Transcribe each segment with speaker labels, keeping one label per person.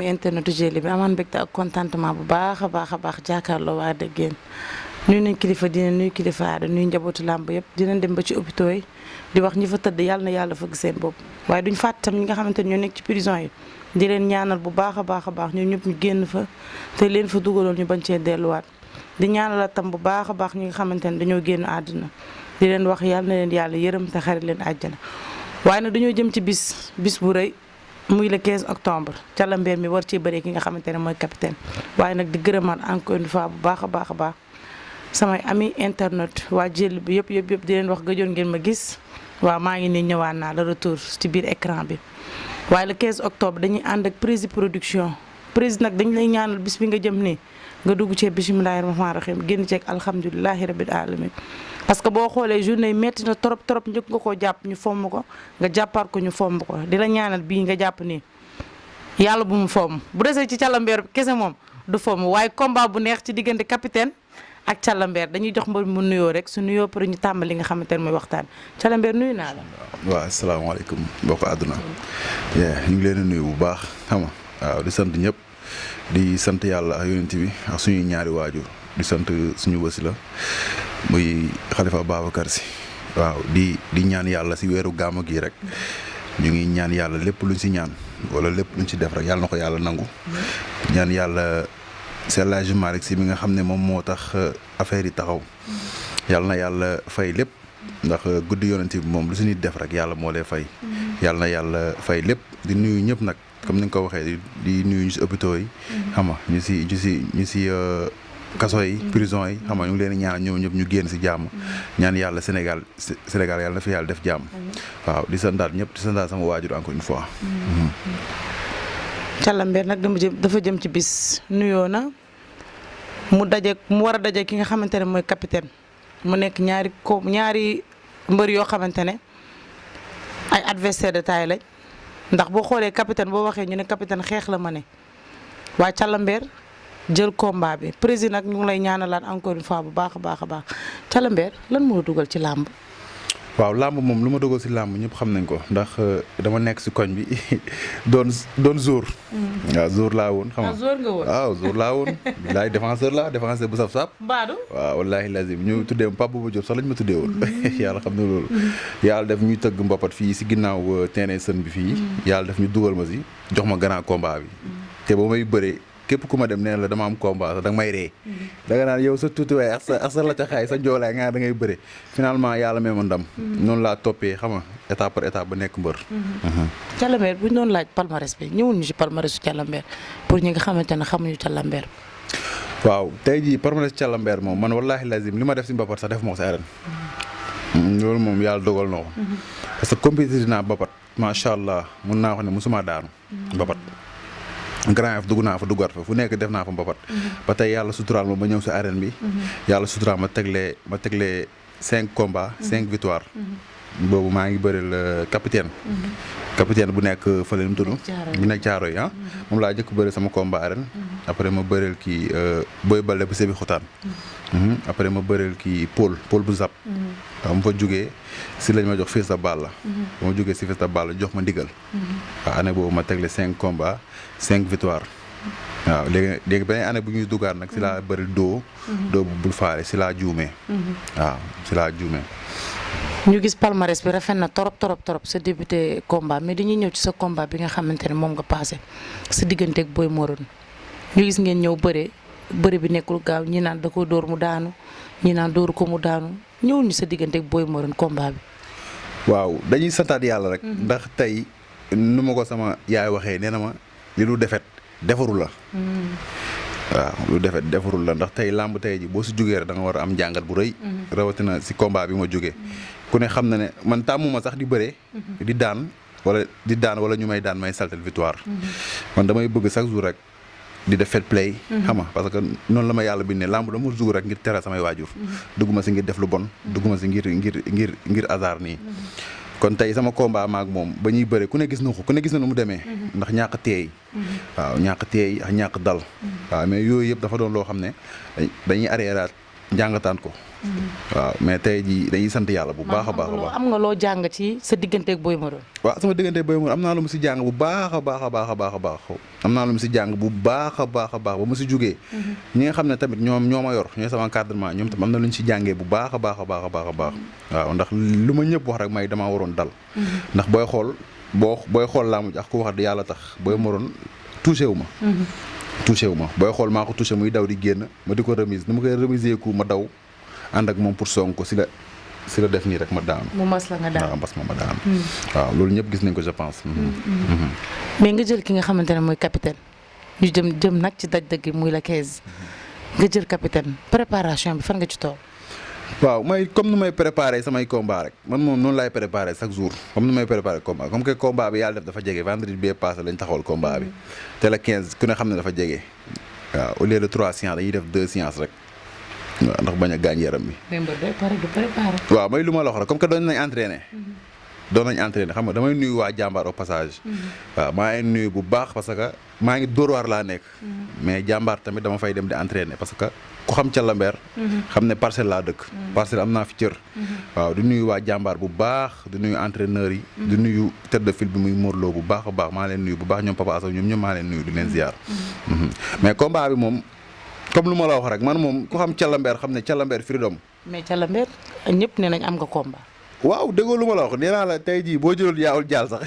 Speaker 1: internet Jeli bi amaan mbégte ak contentement bu baax a baax jàkkaarloo waa dëgg yéen nuyu nañ kilifa dina nuyu kilifa aada nuyu njabootu làmb yëpp dinañ dem ba ci hôpitaux yi di wax ñi fa tëdd yàlla na yàlla fëgg seen bopp waaye duñ fàtte tam ñi nga xamante ne ñoo nekk ci prison yi di leen ñaanal bu baax a baax ñoom ñëpp ñu génn fa te leen fa dugaloon ñu bañ cee delluwaat di ñaanal tam bu baax a baax ñi nga xamante ne dañoo génn àdduna di leen wax yàlla na leen yàlla yërëm te xarit leen àjjana waaye nag dañoo jëm ci bis bu rëy muy le 15 octobre Calambeer mi war ci bëree ki nga xamante ne mooy capitaine waaye nag di gërëmaat encore une fois bu baax a baax samay ami internet waa jël bi yëpp di leen wax gëjoon ngeen ma gis waaw maa ngi nii ñëwaat naa le retour ci biir écran bi waaye le 15 octobre dañuy ànd ak Prési production Prési nag dañ lay ñaanal bis bi nga jëm nii nga dugg ci bismillaahi rahmaani rahiim génn ceeg alhamdulilahi rabbil alamin parce que boo xoolee journée yi métti na trop njëkk nga koo jàpp ñu fomm ko nga jàppaat ko ñu fomm ko di la ñaanal bii nga jàpp nii yàlla bu mu fomm bu desee ci Calambeer kese moom du fomm waaye combat bu neex ci diggante capitaine ak Calambeer dañuy jox mbër mu nuyoo rek su nuyoo pour ñu tàmbali nga xamante ne mooy waxtaan Calambeer nuyu naa la.
Speaker 2: waaw asalaamaaleykum mbokk àdduna ñu ngi leen di nuyu bu baax xam nga waaw di sant ñëpp di sant yàlla ak yonent bi ak suñuy ñaari waajur di sant suñu wasila muy Xalifa Babacar Si waaw di ñaan yàlla si weeru gàmmu gi rek ñu ngi ñaan yàlla lépp luñ si ñaan wala lépp luñ si def rek yàlla na ko yàlla nangu ñaan yàlla El Hadji Malick Sy mi nga xam ne moom moo tax affaire yi taxaw yàlla na yàlla fay lépp ndax guddi yonent bi moom lu si nit def rek yàlla moo lay fay yàlla na yàlla fay lépp di nuyu ñëpp nag comme ni nga ko waxee di nuyu ñu si hôpitaux yi xam nga ñu si kaso yi prison yi xam nga ñu ngi leen di ñaan ñoom ñëpp ñu génn si jàmm ñaan yàlla Sénégal yàlla na fi yàlla def jàmm waaw di santaat ñëpp di santaat sama waajur encore une fois
Speaker 1: Calambeer nag dafa jëm ci bis nuyoo na mu war a daje ki nga xamante ne mooy capitaine mu nekk ñaari mbër yoo xamante ne ay adversaire de taille lañ ndax boo xoolee capitaine boo waxee ñu ne capitaine xeex la ma ne waa Calambeer jël combat bi président nag ñu ngi lay ñaanalaat encore une fois bu baax a baax Calambeer lan moo dugal ci làmb.
Speaker 2: waaw làmb moom lu ma dogal si làmb ñëpp xam nañ ko ndax dama nekk si koñ bi doon jour. waaw jour laa woon. xam nga
Speaker 1: jour nga woon
Speaker 2: waaw jour laa woon. bilaay défenseur bu saf-saf.
Speaker 1: Baadu.
Speaker 2: waaw wallaahi lazim ñu tuddee Pape Bouba Diop sax lañ ma tuddee woon. yàlla xam na loolu. yàlla def ñuy tëgg mbapat fii si ginnaaw terrain sën bi fii. yàlla def ñu dugal ma si jox ma grand combat bi. te ba may bëree. képp ku ma dem nee la dama am combat sax da nga may ree da nga naan yow sa tuuti waaye ak sa la ca xaay sa joolaay nga da ngay bëre finalement yàlla may ma ndam noonu laa toppee xam nga étape par étape ba nekk mbër
Speaker 1: Calambeer bu ñu doon laaj palmarès bi ñëwul ñu ci palmarèsu Calambeer pour ñi nga xamante ne xamuñu Calambeer
Speaker 2: waaw tey jii palmarès Calambeer moom man wallaahi lazim li ma def si mbapat sax def ma ko si arène loolu moom yàlla dogal na ko parce que compétitif naa mbapat macha allah mun naa wax ne musuma daanu mbapat Grand Yoff dugg naa fa duggaat fa fu nekk def naa fa mbapat ba tey yàlla suturaal ma ba ñëw si arène bi yàlla suturaal ma teglee 5 combats 5 victoires boobu maa ngi bëril capitaine bu nekk fële nu mu tudd bu nekk Caaroy moom laa jëkk bëri sama combat arène après ma bëril kii Boy Baldé bu Sébi Xutaan après ma bëril kii Paul bu Zap waaw mu fa jógee si lañ ma jox Fils de Balla ba ma jógee si Fils de Balla jox ma ndigal waaw année boobu ma tegle 5 combats 5 victoires waaw léegi beneen année bu ñuy dugaat nag si laa bëri doo bu bul faale si laa juumee waaw si laa juumee
Speaker 1: ñu gis palmarès bi rafet na trop sa débuté combat mais dañuy ñëw ci sa combat bi nga xamante ne moom nga passé sa diggante ak Boy Morone ñu gis ngeen ñëw bëre bi nekkul gaaw ñi naan da ko dóor mu daanu ñi naan dóoru ko mu daanu ñëwul ñu sa diggante ak Boy Morone combat bi.
Speaker 2: waaw dañuy santaat yàlla rek. ndax tey nu ma ko sama yaay waxee nee na ma li lu defet defaru la. waaw lu defet defarul la ndax tey làmb tey ji boo si jógee rek da nga war a am jàngat bu rëy. rawatina si combat bi ma jógee. ku ne xam na ne man tàmmuma sax di bëree. di daan wala ñu may daan may saltel victoire. man damay bëgg chaque jour rek di def fair play. xam nga parce que noonu la ma yàlla bindee làmb dama dugg rek ngir teral samay waajur. dugguma si ngir def lu bon. dugguma si ngir hasard nii. kon tey sama combat maag moom ba ñuy bëre ku ne gis na ko ku ne gis na nu mu demee. ndax ñàkk teey. waaw ñàkk teey ak ñàkk dal. waaw mais yooyu yëpp dafa doon loo xam ne dañuy arriéraat jàngataan ko. waaw mais tey jii dañuy sant yàlla bu baax a baax a baax.
Speaker 1: am nga loo jàng ci sa digganteeg Boy Maroon.
Speaker 2: waaw sama diggante Boy Maroon am naa lu mu si jàng bu baax a baax a baax a baax a baax am naa lu mu si jàng bu baax a baax a baax ba mu si jógee. ñi nga xam ne tamit ñoo ma yor ñooy sama encadrement ñoom tam am na lu ñu si jàngee bu baax a baax a baax a baax a baax. waaw ndax lu ma ñëpp wax rek may damaa waroon dal. ndax booy xool laa mujj ak ku wax yàlla tax Boy Maroon touché wu ma. touché wu ma booy xool maa ko touché muy daw di génn ma di ko remise ni ma koy remiser ku ma daw ànd ak moom pour song ko si la def nii rek ma daanu.
Speaker 1: mu mas la nga daanu
Speaker 2: waaw mas ma daanu. waaw loolu ñëpp gis nañ ko je pense.
Speaker 1: mais nga jël ki nga xamante ne mooy capitaine ñu jëm nag ci daj dëgg muy la 15 nga jël capitaine préparation bi fan nga ci toog.
Speaker 2: waaw comme nu may préparé samay combat rek man moom noonu laay préparé chaque jour comme nu may préparé combat comme que combat bi yàlla def dafa jege vendredi bee passé lañ taxawal combat bi te la 15 ku ne xam ne dafa jege waaw au lieu de 3 séances dañuy def 2 séances rek. waaw ndax bañ a gaañ yaram bi. waaw may lu ma la wax rek comme que doon nañ entraîné. xam nga damay nuyu waa jàmbaar au passage. waaw maa ngi nuyu bu baax parce que maa ngi Dóor waar laa nekk. mais jàmbaar tamit dama fay dem di entraîné parce que ku xam ca Lamber. xam ne parcelle laa dëkk. parcelle am naa fi cër. waaw di nuyu waa jàmbaar bu baax di nuyu entraîneurs yi. di nuyu tête de file bi muy Morlo bu baax a baax maa leen nuyu bu baax ñoom Papa Assou ñoom maa leen nuyu di leen ziar. mais combat bi moom. comme lu ma la wax rek man moom ku xam Calamber xam ne Calamber freedom.
Speaker 1: mais Calamber ñëpp nee nañ am nga combat.
Speaker 2: waaw déggoo lu ma la wax nee naa la tey jii boo jëlul yaawul jaal sax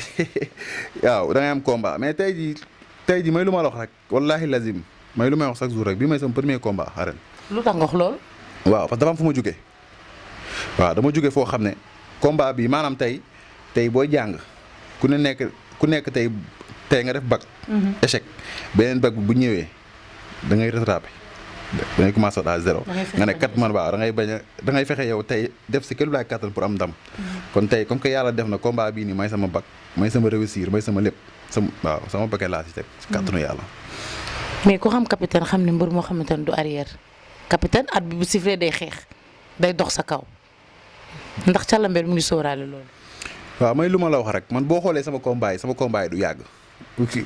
Speaker 2: waaw da ngay am combat mais tey jii may lu ma la wax rek wallahi lazim may lu may wax chaque jour rek bi may sama premier combat arène.
Speaker 1: lu tax nga wax loolu.
Speaker 2: waaw parce que dafa am fu ma jógee waaw dama jógee foo xam ne combat bi maanaam tey booy jàng ku nekk tey nga def bac. échec beneen bac bu ñëwee da ngay rattrapé. da ngay commencé à zéro nga ne kat man waaw da ngay fexe yow tey def si képp laay kattan pour am ndam. kon tey comme que yàlla def na combat bii nii may sama bac may sama réussir may sama lépp sama bac laa si teg si kattanu yàlla.
Speaker 1: mais ku xam capitaine xam ne mbër moo xamante ne du arrière capitaine at bi bu sifflé day xeex day dox sa kaw ndax Calamber mu ngi sóoraale loolu.
Speaker 2: waaw may lu ma la wax rek man boo xoolee sama combat yi du yàgg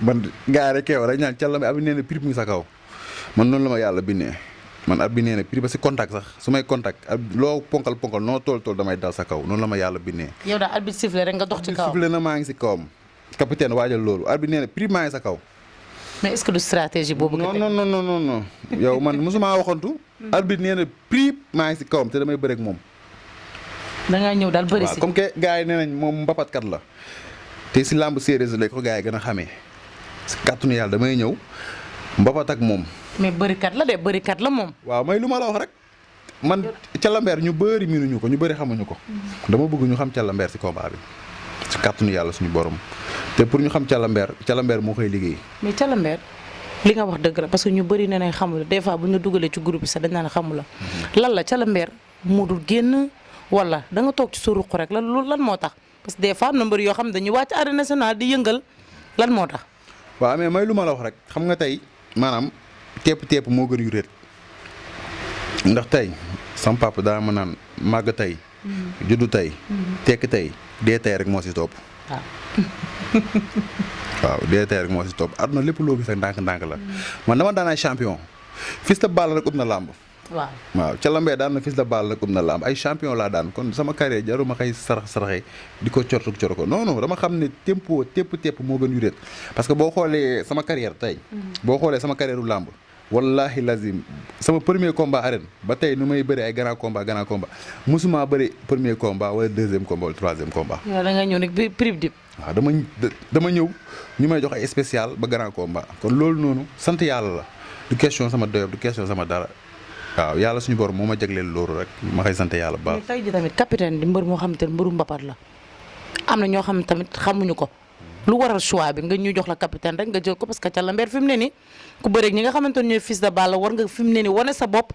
Speaker 2: man gars yi rek yow dañ naan Calamber abi nee na prix mu ngi sa kaw. man noonu la ma yàlla bindee man at bi nee na prix ba si contact sax su may contact loo ponkal noo tool damay dal sa kaw noonu la ma yàlla bindee.
Speaker 1: yow daal arbitre sifflé rek nga dox ci kawam
Speaker 2: sifflé na maa ngi si kawam. capitaine waajal loolu arbitre nee na prix maa ngi sa kaw.
Speaker 1: mais est-ce que du stratégie boobu.
Speaker 2: non yow man mosuma waxantu. arbitre nee na prix maa ngi si kawam te damay bëre ak moom.
Speaker 1: da ngaa ñëw daal bëri si.
Speaker 2: comme que gars yi nee nañ moom mbapatkat la te si làmb séeréer la ko gars yi gën a xamee si kàttanu yàlla damay ñëw mbapat ak moom.
Speaker 1: mais bërikat la moom.
Speaker 2: waaw may lu ma la wax rek man Calamber ñu bëri miinuñu ko ñu bëri xamuñu ko. dama bëgg ñu xam Calamber si combat bi si kàttanu yàlla suñu borom te pour ñu xam Calamber moo koy liggéey.
Speaker 1: mais Calamber li nga wax dëgg la parce que ñu bëri nee nañ xamula des fois bu ñu dugalee ci groupe bi sax dañ naan xamula lan la Calamber moo dul génn wala da nga toog ci sa ruq rek lan moo tax parce que des fois am na mbër yoo xam ne dañuy wàcc arène nationale di yëngal lan moo tax.
Speaker 2: waaw mais may lu ma la wax rek xam nga tey maanaam tepp moo gën yu réet ndax tey sam papa daa ma naan màgg tey juddu tey tekk tey dee tey rek moo si topp waaw dee tey rek moo si topp àdduna lépp loo gis rek ndànk-ndànk la man dama daan ay champion Fils de Balla rek ut na làmb waaw Calamber daan na Fils de Balla rek ut na làmb ay champion laa daan kon sama carrière jaruma xëy saraxe di ko cor ko non dama xam ne tepp moo gën yu réet parce que boo xoolee sama carrière tey boo xoolee sama carrière u làmb wallahi lazim sama premier combat arène ba tey nu may bëri ay grand combat musuma bëri premier combat wala deuxième combat wala troisième combat.
Speaker 1: yow da nga ñëw nag prix dip.
Speaker 2: waaw dama ñëw ñu may jox ay spécial ba grand combat kon loolu noonu sant yàlla la du question sama doyob du question sama dara waaw yàlla suñu borom moo ma jagleel loolu rek ma koy sant yàlla bu baax.
Speaker 1: mais tey ji tamit capitaine di mbër moo xamante ne mbëru mbapat la am na ñoo xam ne tamit xamuñu ko. lu waral choix bi nga ñu jox la capitaine rek nga jël ko parce que Calamber fi mu ne nii ku bëreeg ñi nga xamante ne ñooy Fils de Balla war nga fi mu ne nii wane sa bopp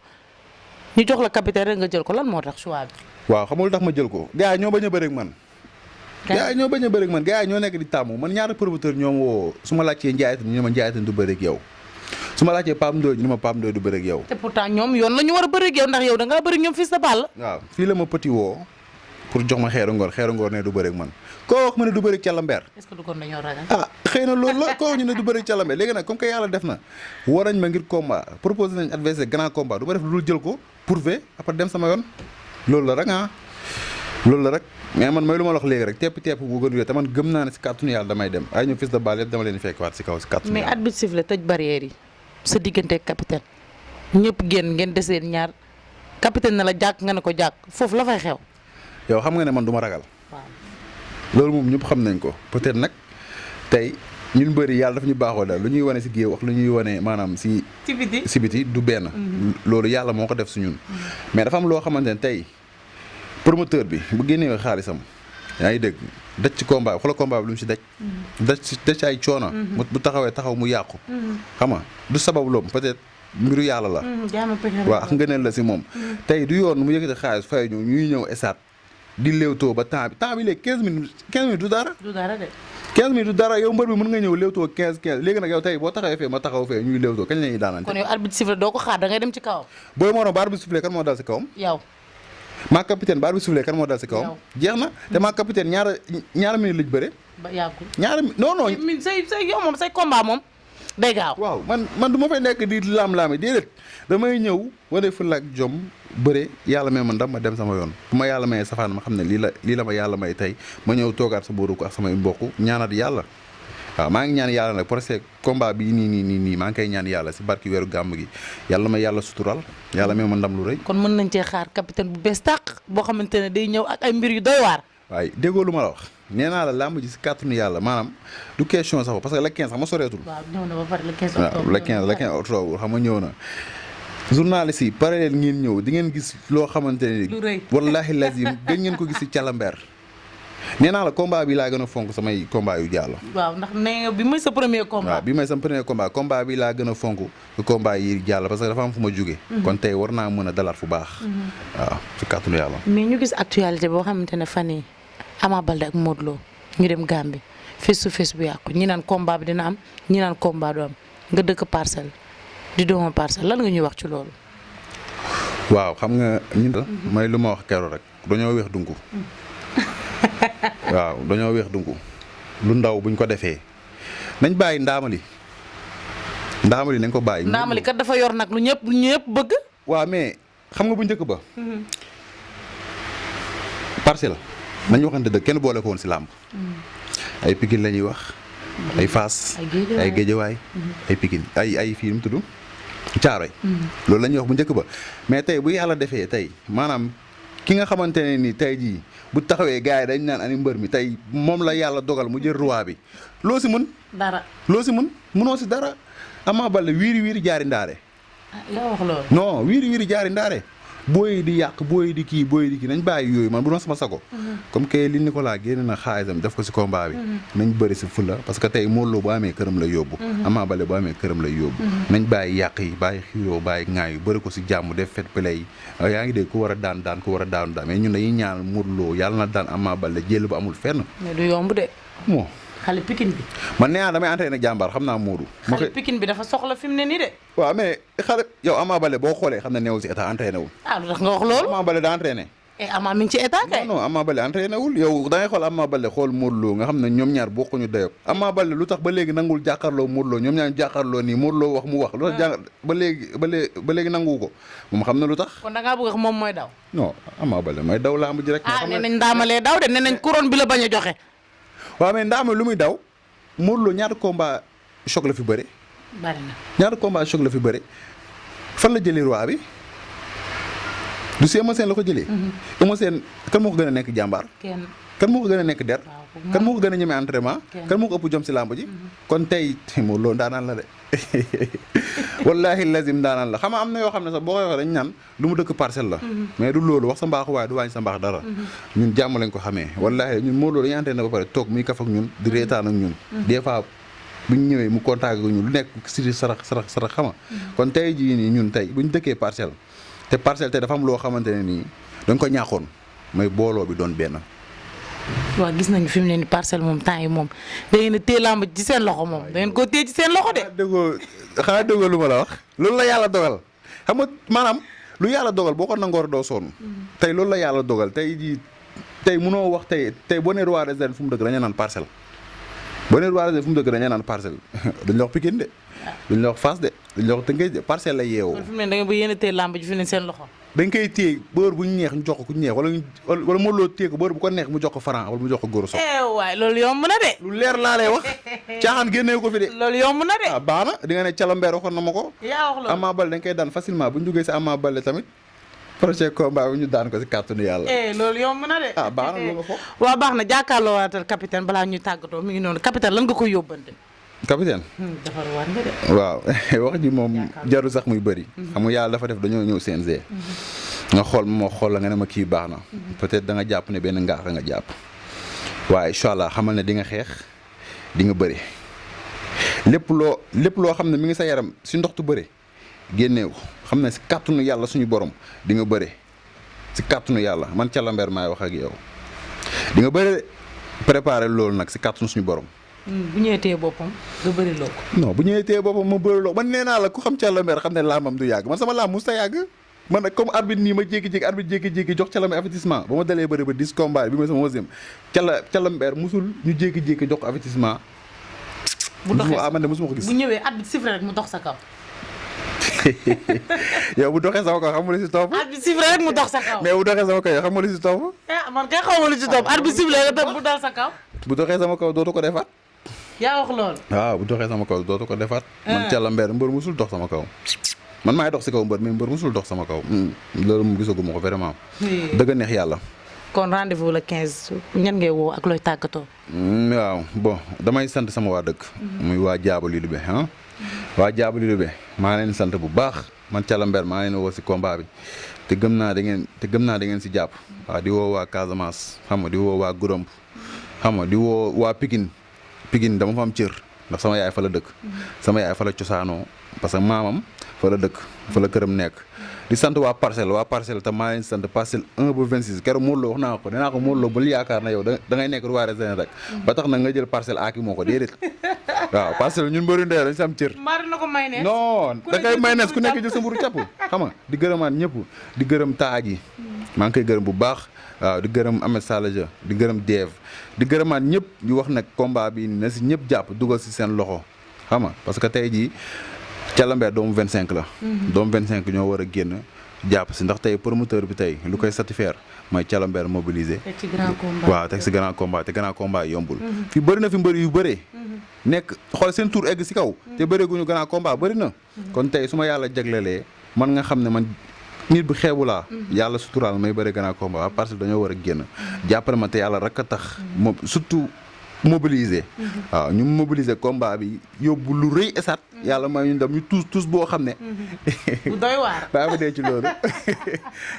Speaker 1: ñu jox la capitaine rek nga jël ko lan moo tax choix bi.
Speaker 2: waaw xamul tax ma jël ko gars yi ñoo bañ a bëreeg man. gars yi ñoo nekk di tàmmu man ñaata promoteur ñoom woo su ma laajtee Ndiaye ñu ne ma Ndiaye du bëreeg yow su ma laajtee Pape Ndoye ñu ne ma Pape Ndoye du bëreeg yow.
Speaker 1: te pourtant ñoom yoon la ñu war a bëreeg yow ndax yow da ngaa bëreeg ñoom Fils de Balla.
Speaker 2: waaw fii la ma petit woo pour jox ma xeeru ngoor ne du bëreeg man koo wax ma ne du bëreeg Calambeer.
Speaker 1: est-ce que du kon dañoo ragal.
Speaker 2: xëy na loolu la koo wax ñu ne du bëreeg Calambeer léegi nag comme que yàlla def na war nañ ma ngir combat proposé nañ adversaire grand combat du ma def lu dul jël ko prouver après dem sama yoon loolu la rek loolu la rek mais man mooy lu ma wax léegi rek tepp bu gën te man gëm naa ne si kàttanu yàlla damay dem ay ñu Fils de Balla yëpp dama leen fekk waat si kaw si kàttanu
Speaker 1: mais
Speaker 2: yàlla.
Speaker 1: arbitre siffle tëj barrière yi sa diggante ak capitaine ñëpp génn ngeen deseen ñaar capitaine na la jàkk nga ne ko jàkk foofu la fay xew.
Speaker 2: yow xam nga ne man du ma ragal.
Speaker 1: waaw
Speaker 2: loolu moom ñëpp xam nañ ko peut-être nag tey ñun bëri yàlla dafa ñu baaxoo daal lu ñuy wane si géew wax lu ñuy wane maanaam si biti du benn. loolu yàlla moo ko def si ñun. mais dafa am loo xamante ne tey promoteur bi bu génnee xaalisam yaa ngi dégg daj ci combat bi xoolal combat bi lu mu si daj. daj ci ay coono. bu taxaw mu yàqu. xam nga du sabab loom peut-être mbiru yàlla la. waaw ak ngëneel la si moom. tey du yoon mu yëkkati xaalis fay ñu ñuy ñëw esaat di léewtoo ba temps bi léegi 15 minutes du dara.
Speaker 1: du dara de.
Speaker 2: 15 minutes du dara yow mbër bi mën nga ñëw léewtoo 15 léegi nag yow tey boo taxawee fee ma taxaw fee ñuy léewtoo kañ la ñuy daanante.
Speaker 1: kon yow arbitre siffle doo ko xaar da ngay dem ci kawam.
Speaker 2: booy moo doon ba arbitre sifflé kan moo dal si kawam.
Speaker 1: yow.
Speaker 2: maa capitaine ba arbitre sifflé kan moo dal si kawam. jeex na te maa capitaine ñaara minute lañ bëre.
Speaker 1: ba yàggul
Speaker 2: ñaara non.
Speaker 1: say yow moom say combat moom day gaaw.
Speaker 2: waaw man du ma fay nekk di laam-laame déedéet damay ñëw wane fulla ak jom bëre yàlla may ma ndam ma dem sama yoon bu ma yàlla mayee safaan ma xam ne lii la ma yàlla may tey ma ñëw toogaat sa booru ko ak samay mbokk ñaanat yàlla waaw maa ngi ñaan yàlla nag parce que combat bi nii maa ngi koy ñaan yàlla si barki weeru gàmm gi yàlla ma yàlla sutural yàlla may ma ndam lu rëy.
Speaker 1: kon mën nañ cee xaar capitaine bu bees tàq boo xamante ne day ñëw ak ay mbir yu doy waar.
Speaker 2: waaye déggoo lu ma la wax nee naa la làmb ji si kàttanu yàlla maanaam du question sax parce que le 15 sax ma soreetul.
Speaker 1: waaw ñëw na ba pare le 15 octobre.
Speaker 2: waaw le 15 octobre xam nga ñëw na. journaliste yi pare leen ngeen ñëw di ngeen gis loo xamante ne.
Speaker 1: lu rëy
Speaker 2: wallaahi lazim gën ngeen ko gis si Calambeer. nee naa la combat bi laa gën a fonk samay combat yu jàll.
Speaker 1: waaw ndax nee bi mooy sa premier combat.
Speaker 2: waaw bi mooy sama premier combat bi laa gën a fonk combat yi jàll parce que dafa am fu ma jóge kon tey war naa mën a dalaat fu baax. waaw si kàttanu yàlla.
Speaker 1: mais ñu gis actualité boo xamante ne fan yii Ama Baldé ak Modou Lo ñu dem Gambie face to face bu yàqu ñi naan combat bi dina am ñi naan combat du am nga dëkk Parcelles di doomu Parcelles lan nga ñuy wax ci loolu.
Speaker 2: waaw xam nga ñun. mooy lu ma wax keroog rek dañoo weex dunku. waaw dañoo weex dunku lu ndaw buñ ko defee nañ bàyyi ndaamali nañ ko bàyyi.
Speaker 1: ndaamali kat dafa yor nag lu ñëpp bëgg.
Speaker 2: waaw mais xam nga bu njëkk ba. Parcelles nañ waxante dëgg kenn boole ko woon si làmb. ay Pikine la ñuy wax. ay Fass ay Géejawaay ay Pikine ay fii nu mu tudd Caaroy. loolu la ñuy wax bu njëkk ba mais tey bu yàlla defee tey maanaam ki nga xamante ne ni tey jii bu taxawee gars yi dañ naan ani mbër mi tey moom la yàlla dogal mu jël roi bi loo si mën.
Speaker 1: dara
Speaker 2: loo si mën mënoo si dara Ama Baldé wiiri jaari ndaare.
Speaker 1: yaa wax loolu.
Speaker 2: non wiiri jaari ndaare. booy di yàq booy di kii nañ bàyyi yooyu man bu doon sama sago. comme que li Nicolas génne na xaalisam def ko si combat bi. nañ bëri si fulla parce que tey Modou Lo bu amee këram lay yóbbu. Ama Baldé bu amee këram lay yóbbu. nañ bàyyi yàq yi bàyyi xiiroo bàyyi ŋaay yu bëri ko si jàmm def fet play yi yaa ngi dégg ku war a daan ku war a daanu daan mais ñun dañuy ñaan Modou Lo yàlla na daan Ama Baldé jël bu amul fenn.
Speaker 1: mais du yomb de.
Speaker 2: moo
Speaker 1: xale Pikine bi.
Speaker 2: man nee naa damay entraîné jàmbaar xam naa Modou.
Speaker 1: xale Pikine bi dafa soxla fi mu ne nii de.
Speaker 2: waaw mais xale yow Ama Baldé boo xoolee xam ne neewul si état entraîné wul.
Speaker 1: lu tax nga wax loolu.
Speaker 2: Ama Baldé daa entraîné.
Speaker 1: Ama mi ngi ci état kay.
Speaker 2: non Ama Baldé entraîné wul yow da ngay xool Ama Baldé xool Modou Lo nga xam ne ñoom ñaar bokkuñu dayoo. Ama Baldé lu tax ba léegi nangul jàkkaarloo Modou Lo ñoom ñaar jàkkaarloo nii Modou Lo wax mu wax. lu tax ba léegi nangu ko moom xam na lu tax.
Speaker 1: kon da ngaa bëgg a wax moom mooy daw.
Speaker 2: non Ama Baldé mooy daw lamb ji rek.
Speaker 1: nee nañ ndaamalee daw de nee nañ couronne bi la bañ a joxe.
Speaker 2: waaw mais ndaama lu muy daw Modou Lo ñaata combat choc la fi bëre.
Speaker 1: bari na
Speaker 2: ñaata combat choc la fi bëre fan la jëlee roi bi du si Eumeu Sène la ko jëlee. Eumeu Sène kan moo ko gën a nekk jàmbaar. kan moo ko gën a nekk der. kan moo ko gën a ñeme entraînement. kan moo ko ëpp jom si làmb ji. kon tey Modou Lo ndaanaan la de wallaahi lazim ndaanaan la xam nga am na yoo xam ne sax boo koy waxee dañ naan lu mu dëkk Parcelles la. mais du loolu wax sa mbaaxu waaye du wàññi sa mbaax dara. ñun jàmm lañ ko xamee wallaahi ñun Modou Lo dañuy entraîné ba pare toog muy kaf ak ñun di reetaan ak ñun. des fois bu ñu ñëwee mu contact ak ñun lu nekk si sarax xama kon tey jii nii ñun tey bu ñu dëkkee Parcelles te Parcelles tey dafa am loo xamante ne nii dañ ko ñaaxoon mooy booloo bi doon benn.
Speaker 1: waaw gis nañu fi mu ne nii Parcelles moom temps yi moom da ngeen a téye làmb ci seen loxo moom da ngeen koo téye ci seen loxo de.
Speaker 2: xanaa déggoo lu ma la wax loolu la yàlla dogal xam nga maanaam lu yàlla dogal boo ko nangoor doo sonn. tey loolu la yàlla dogal tey jii tey munoo wax tey boo nee roi des arènes fu mu dëkk dañuy naan parcelle boo nee roi des arènes fu mu dëkk dañuy naan parcelle dañ la wax Pikine de dañ la wax Fass de dañ la wax Tëngéej de parcelle la yeewoo.
Speaker 1: kon fi mu ne da nga ba yéen a téye làmb ji fi ne seen loxo.
Speaker 2: dañ koy téye bër bu ñu neex ñu jox ko ku ñu neex wala Modou Lo téye ko bër bu ko neex mu jox ko Franc wala mu jox ko Gora Sock.
Speaker 1: waay loolu yomb na de.
Speaker 2: lu leer laa lay wax caaxaan génnee ko fi de.
Speaker 1: loolu yomb na de.
Speaker 2: ah baax na di nga ne Calambeer waxoon na ma ko.
Speaker 1: yaa wax loolu
Speaker 2: Ama Baldé dañ koy daan facilement bu ñu duggee si Ama Baldé tamit prochain combat bi ñu daan ko si kàttanu yàlla.
Speaker 1: loolu yomb na de.
Speaker 2: ah baax na lu nga foofu.
Speaker 1: waaw baax na jàkkaarloo waatal capitaine balaa ñuy tàggatoo mi ngi noonu capitaine lan nga koy yóbbante.
Speaker 2: capitaine.
Speaker 1: defar waat nga de.
Speaker 2: waaw wax ji moom jarul sax muy bëri. xam nga yàlla dafa def dañoo ñëw CNG. nga xool ma moo xool la nga ne ma kii baax na. peut-être da nga jàpp ne benn ngaax nga jàpp. waaye incha allah xamal ne di nga xeex di nga bëri lépp loo xam ne mi ngi sa yaram si ndoxtu bëri génneewu xam ne si kàttanu yàlla suñu borom di nga bëri si kàttanu yàlla man Calambeer maay wax ak yow di nga bëri préparer loolu nag si kàttanu suñu borom.
Speaker 1: bu ñëwee téye boppam nga bëri loo ko.
Speaker 2: non bu ñëwee téye boppam ma bëri loo man nee naa la ku xam Calambeer xam ne laamam du yàgg man sama laam musta yàgg. man nag comme arbitre nii ma jékki-jékki arbitre jékki-jékki jox Calambeer avertissement ba ma dalee bëri ba 10 combat bi mooy sama onzième Calambeer musul ñu jékki-jékki jox ko avertissement.
Speaker 1: bu doxee
Speaker 2: man de musuma ko gis.
Speaker 1: bu ñëwee arbitre sifflé rek mu dox sa kaw.
Speaker 2: yow bu doxee sama kaw xam nga lu si topp.
Speaker 1: arbitre sifflé rek mu dox sa kaw.
Speaker 2: mais bu doxee sama kaw yow xam nga lu si topp.
Speaker 1: man kay xaw ma lu si topp arbitre sifflé rek tam bu dal sa kaw.
Speaker 2: bu doxee sama kaw dootu ko defaat.
Speaker 1: yaa wax loolu.
Speaker 2: waaw bu doxee sama kaw dootu ko defaat. man Calambeer mbër musul dox sama kaw. man maay dox si kaw mbër mais mbër musul dox sama kaw. loolu moom gisaguma ko vraiment. dëgg neex yàlla.
Speaker 1: kon rendez-vous le 15 ñan ngay woo ak looy tàggatoo.
Speaker 2: waaw bon damay sant sama waa dëkk. muy waa Diabalou Libé ah. waa Diabalou Libé maa leen sant bu baax man Calambeer maa leen woo si combat bi te gëm naa da ngeen si jàpp. waaw di woo waa Casamance xam nga di woo waa Goudomp xam nga di woo waa Pikine dama fa am cër ndax sama yaay fa la dëkk. sama yaay fa la cosaanoo parce que maamam fa la dëkk fa la këram nekk. di sant waa parcelle te maa leen sant parcelle 1 ba 26 keroog Modou Lo wax naa ko nee naa ko Modou Lo bul yaakaar na yow da ngay nekk roi des arènes rek. ba tax nag nga jël parcelle aaki moo ko déedéet. waaw parcelle ñun mbëri ndey dañ si am cër.
Speaker 1: mari na ko mayonnaise.
Speaker 2: non da ngay mayonnaise ku nekk jël sa mburu capp xam nga di gërëmaat ñëpp di gërëm taaj yi maa ngi koy gërëm bu baax. waaw di gërëm Ahmed Salaja di gërëm Dev di gërëmaat ñëpp di wax nag combat bi na si ñëpp jàpp dugal si seen loxo xam nga parce que tey jii Calambeer doomu 25 la. doomu 25 ñoo war a génn jàpp si ndax tey promoteur bi tey lu koy satisfaire mooy Calambeer mobilisé.
Speaker 1: teg ci grand combat
Speaker 2: waaw teg si grand combat te grand combat yombul. fi bëri na fi mbëri yu bëree. nekk xool seen tour egg si kaw. te bëreeguñu grand combat bëri na. kon tey su ma yàlla jaglelee man nga xam ne man. nit bu xeebu laa yàlla suturaal may bëri gën a combat waa parce que dañoo war a génn jàppale ma te yàlla rek a tax moom surtout mobiliser waaw ñu mobiliser combat bi yóbbu lu rëy esat yàlla may ñu dem ñu tous boo xam ne
Speaker 1: bu doy waar
Speaker 2: baa ma dee ci loolu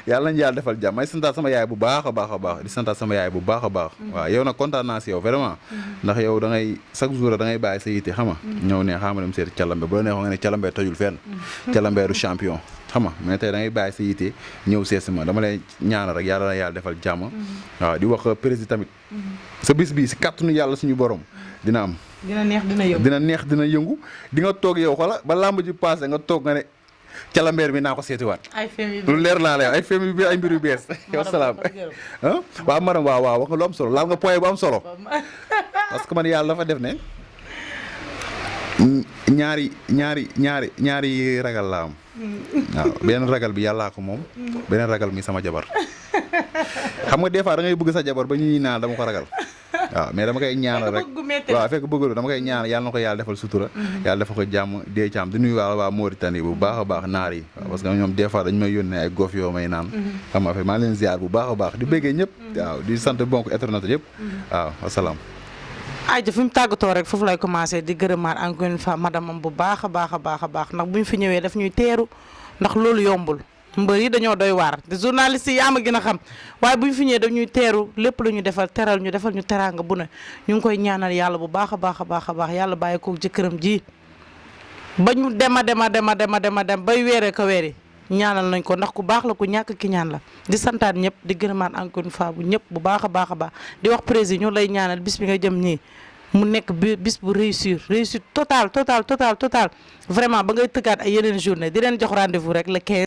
Speaker 2: yàlla nañu yàlla defal jàmm may santaat sama yaay bu baax a baax a baax di santaat sama yaay bu baax a baax waaw yow nag kontaan naa si yow vraiment ndax yow da ngay chaque jour da ngay bàyyi sa yitte xam nga ñëw ne xaama dem seeti Calambeer bu la neexoo nga ne Calambeer tojul fenn Calambeeru champion xam nga mais tey da ngay bàyyi sa yitte ñëw seesi ma dama lay ñaanal rek yàlla na yàlla defal jàmm waaw di wax président tamit sa bis bi si kàttanu yàlla suñu borom dina am
Speaker 1: dina neex dina yëngu
Speaker 2: di nga toog yow xoola ba làmb ji passé nga toog nga ne Calambeer bi naa ko seetiwaat lu leer laa lay ay fem bi ay mbir yu bees yow salaam waaw madame waaw wax nga lu am solo laal nga point bu am solo parce que man yàlla dafa def ne ñaari ragal laa am waaw benn ragal bi yàllaa ko moom beneen ragal mi sama jabar xam nga des fois da ngay bëgg sa jabar ba ñuy naan dama ko ragal waaw mais dama koy ñaanal rek waaw fekk bëggul dama koy ñaanal yàlla na ko yàlla defal sutura yàlla defal ko jàmm dee caam di nuyu waa Mauritanie bu baax a baax naar yi waaw parce que ñoom des fois dañu may yónnee ay gof yoo may naan xam nga maa leen ziar bu baax a baax di bëggee ñëpp waaw di sant bonk internet yëpp waaw wasalaam
Speaker 1: ayja fi mu tàggatoo rek foofu lay commencé di gërëmaat encore une fois madame am bu baax a baax a baax a baax ndax bu ñu fi ñëwee daf ñuy teeru ndax loolu yombul mbër yi dañoo doy waar te journaliste yi yaa ma gën a xam waaye bu ñu fi ñëwee daf ñuy teeru lépp lu ñu defal teral ñu defal ñu teraanga bu ne ñu ngi koy ñaanal yàlla bu baax a baax a baax a baax yàlla bàyyi ko jëkkëram ji ba ñu dem bay weeree ko weeri ñaanal nañ ko ndax ku baax la ku ñàkk ki ñaan la di santaat ñëpp di gërëmaat encore une fois bu ñëpp bu baax a baax a baax di wax président ñu lay ñaanal bis bi nga jëm nii mu nekk bis bu réussir total vraiment ba ngay tëggaat ay yeneen journée di leen jox rendez-vous rek le 15